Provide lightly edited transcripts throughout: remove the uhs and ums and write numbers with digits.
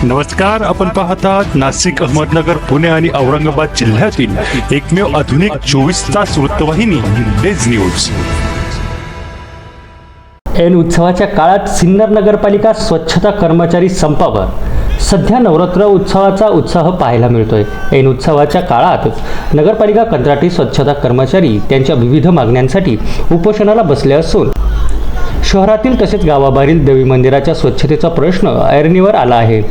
नमस्कार, आपण पाहतात नाशिक, अहमदनगर, पुणे आणि औरंगाबाद जिल्ह्यातील एकमेव आधुनिक 24 तास वृत्तवाहिनी डेज न्यूज। ऐन उत्सवाच्या काळात सिन्नर नगरपालिका स्वच्छता कर्मचारी संपावर। सध्या नवरात्र उत्सवाचा उत्साह पाहायला मिळतोय। ऐन उत्सवाच्या काळात नगरपालिका कंत्राटी स्वच्छता कर्मचारी त्यांच्या विविध मागण्यांसाठी उपोषणाला बसले असून शहरातील तसेच गावाबाहेरील देवी मंदिराच्या स्वच्छतेचा प्रश्न ऐरणीवर आला आहे।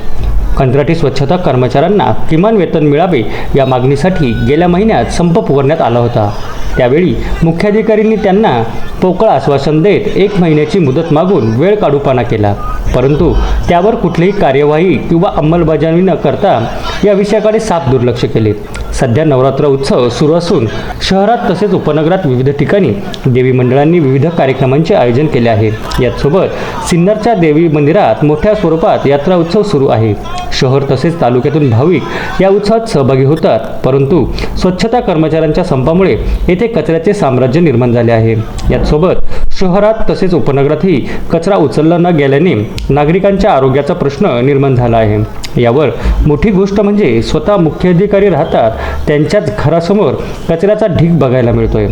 कंत्राटी स्वच्छता कर्मचाऱ्यांना किमान वेतन मिळावे या मागणीसाठी गेल्या महिन्यात संप पुकारण्यात आला होता। त्यावेळी मुख्याधिकाऱ्यांनी त्यांना पोकळ आश्वासन देत 1 महिन्याची मुदत मागून वेळ काढूपाना केला, परंतु त्यावर कुठलीही कार्यवाही किंवा अंमलबजावणी न करता या विषयाकडे साफ दुर्लक्ष केले। सध्या नवरात्र उत्सव सुरू असून शहरात तसेच उपनगरात विविध ठिकाणी देवी मंडळांनी विविध कार्यक्रमांचे आयोजन केले आहे। याचसोबत सिन्नरच्या देवी मंदिरात मोठ्या स्वरूपात यात्रा उत्सव सुरू आहे। शहर तसेच तालुक्यातून भाविक या उत्सवात सहभागी होतात, परंतु स्वच्छता कर्मचाऱ्यांच्या संपामुळे येथे कचऱ्याचे साम्राज्य निर्माण झाले आहे। याचसोबत शहरात तसेच उपनगरातही कचरा उचलला न गेल्याने नागरिकांच्या आरोग्याचा प्रश्न निर्माण झाला आहे। यावर मोठी गोष्ट म्हणजे स्वतः मुख्याधिकारी राहतात त्यांच्याच घरासमोर कचऱ्याचा ढीग बघायला मिळतोय,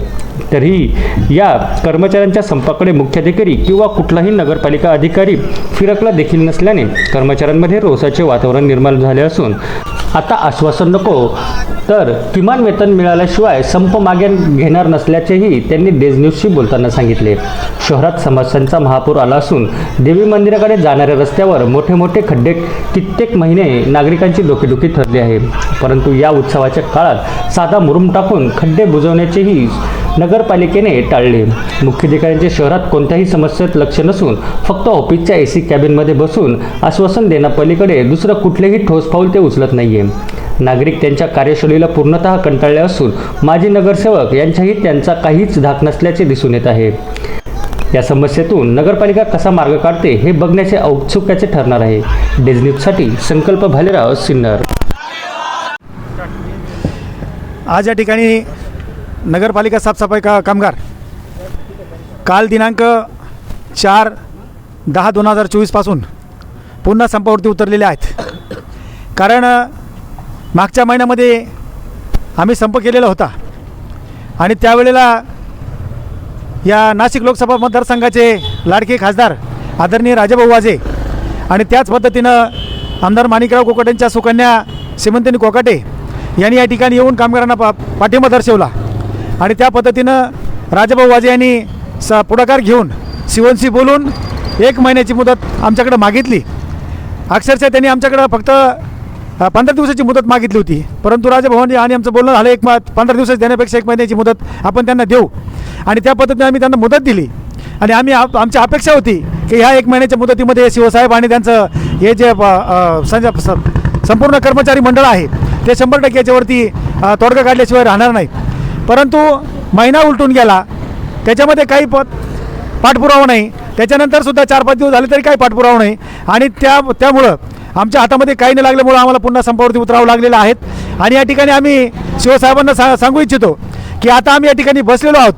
तरीही या कर्मचाऱ्यांच्या संपाकडे मुख्याधिकारी किंवा कुठलाही नगरपालिका अधिकारी फिरकला देखील नसल्याने कर्मचाऱ्यांमध्ये रोषाचे वातावरण निर्माण झाले असून आता आश्वासन नको तर किमान वेतन मिळाल्याशिवाय संप मागे घेणार नसल्याचेही त्यांनी डेज न्यूजशी बोलताना सांगितले। शहरात समस्यांचा महापूर आला असून देवी मंदिराकडे जाणाऱ्या रस्त्यावर मोठे मोठे खड्डे कित्येक महिने नागरिकांची डोकेदुखी ठरली आहे, परंतु या उत्सवाच्या काळात साधा मुरुम टाकून खड्डे बुजवण्याचेही नगरपालिकेने टाळले। मुख्याधिकाऱ्यांचे शहरात कोणत्याही समस्येत लक्ष नसून फक्त ऑफिसच्या AC कॅबिनमध्ये बसून आश्वासन देण्यापलीकडे दुसरं कुठलेही ठोस पाऊल ते उचलत नाहीये। नागरिक त्यांच्या कार्यशैलीला पूर्णतः कंटाळले असून माजी नगरसेवक यांच्याही त्यांचा काहीच धाक नसल्याचे दिसून येत आहे। या समस्येतून नगरपालिका कसा मार्ग काढते हे बघण्याचे औत्सुक्याचे ठरणार आहे। डेज न्यूजसाठी संकल्प भालेराव, सिन्नर। आज या ठिकाणी नगरपालिका साफसफाई कामगार काल दिनांक 4/10/2024 पासून पुन्हा संपावरती उतरलेले आहेत। कारण मागच्या महिन्यामध्ये आम्ही संप केलेला होता आणि त्यावेळेला या नाशिक लोकसभा मतदारसंघाचे लाडके खासदार आदरणीय राजाभाऊ वाजे आणि त्याच पद्धतीनं आमदार माणिकराव कोकाटेंच्या सुकन्या सीमंतिनी कोकाटे यांनी या ठिकाणी येऊन कामगारांना पाठिंबा दर्शवला आणि त्या पद्धतीनं राजाभाऊ वाजे यांनी पुढाकार घेऊन शिवनशी बोलून 1 महिन्याची मुदत आमच्याकडे मागितली। अक्षरशः त्यांनी आमच्याकडं फक्त 15 दिवसाची मुदत मागितली होती, परंतु राजाभाऊंनी आणि आमचं बोलणं झालं 15 दिवसाची देण्यापेक्षा 1 महिन्याची मुदत आपण त्यांना देऊ आणि त्या पद्धतीने आम्ही त्यांना मुदत दिली। आणि आमची अपेक्षा होती की ह्या 1 महिन्याच्या मुदतीमध्ये शिवसाहेब आणि त्यांचं हे जे संपूर्ण कर्मचारी मंडळ आहे ते 100% याच्यावरती तोडगा काढल्याशिवाय राहणार नाही, परंतु महिना उलटून गेला, त्याच्यामध्ये काही पाठपुरावा नाही। त्याच्यानंतरसुद्धा 4-5 दिवस झाले तरी काही पाठपुरावा नाही आणि त्यामुळं आमच्या हातामध्ये काही नाही लागल्यामुळं आम्हाला पुन्हा संपावरती उतरावं लागलेलं आहेत। आणि या ठिकाणी आम्ही शिवसाहेबांना सांगू इच्छितो की आता आम्ही या ठिकाणी बसलेलो आहोत,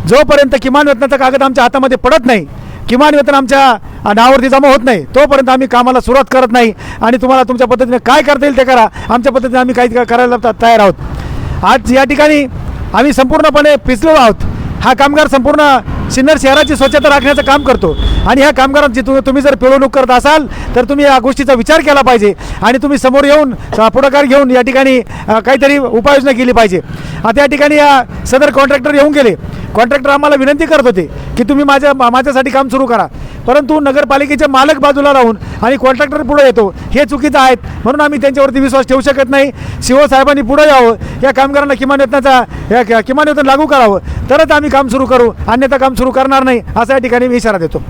जोपर्यंत किमान वेतनाचा कागद आमच्या हातामध्ये पडत नाही, किमान वेतन आमच्या नावावरती जमा होत नाही, तोपर्यंत आम्ही कामाला सुरुवात करत नाही। आणि तुम्हाला तुमच्या पद्धतीने काय करता येईल ते करा, आमच्या पद्धतीने आम्ही काही करायला तयार आहोत। आज या ठिकाणी आम्ही संपूर्णपणे पिचलेलो आहोत। हा कामगार संपूर्ण सिन्नर शहराची स्वच्छता राखण्याचं काम करतो आणि ह्या कामगारांची तुम्ही जर पिळवणूक करत असाल तर तुम्ही या गोष्टीचा विचार केला पाहिजे आणि तुम्ही समोर येऊन पुढाकार घेऊन या ठिकाणी काहीतरी उपाययोजना केली पाहिजे। आता या ठिकाणी या सदर कॉन्ट्रॅक्टर येऊन गेले। कॉन्ट्रॅक्टर आम्हाला विनंती करत होते की तुम्ही माझ्यासाठी काम सुरू करा, परंतु नगरपालिकेचे मालक बाजूला राहून आणि कॉन्ट्रॅक्टर पुढे येतो हे चुकीचं आहे, म्हणून आम्ही त्यांच्यावरती विश्वास ठेवू शकत नाही। शिवसाहेबांनी पुढे यावं, या कामगारांना किमान वेतन लागू करावं, तरच आम्ही काम सुरू करू, अन्यथा काम सुरू करणार नाही, असा या ठिकाणी मी इशारा देतो।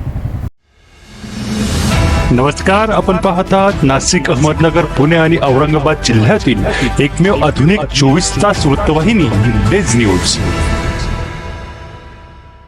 नमस्कार, आपण पाहतात नाशिक, अहमदनगर, पुणे आणि औरंगाबाद जिल्ह्यातील एकमेव आधुनिक 24 तास वृत्तवाहिनी डेज न्यूज।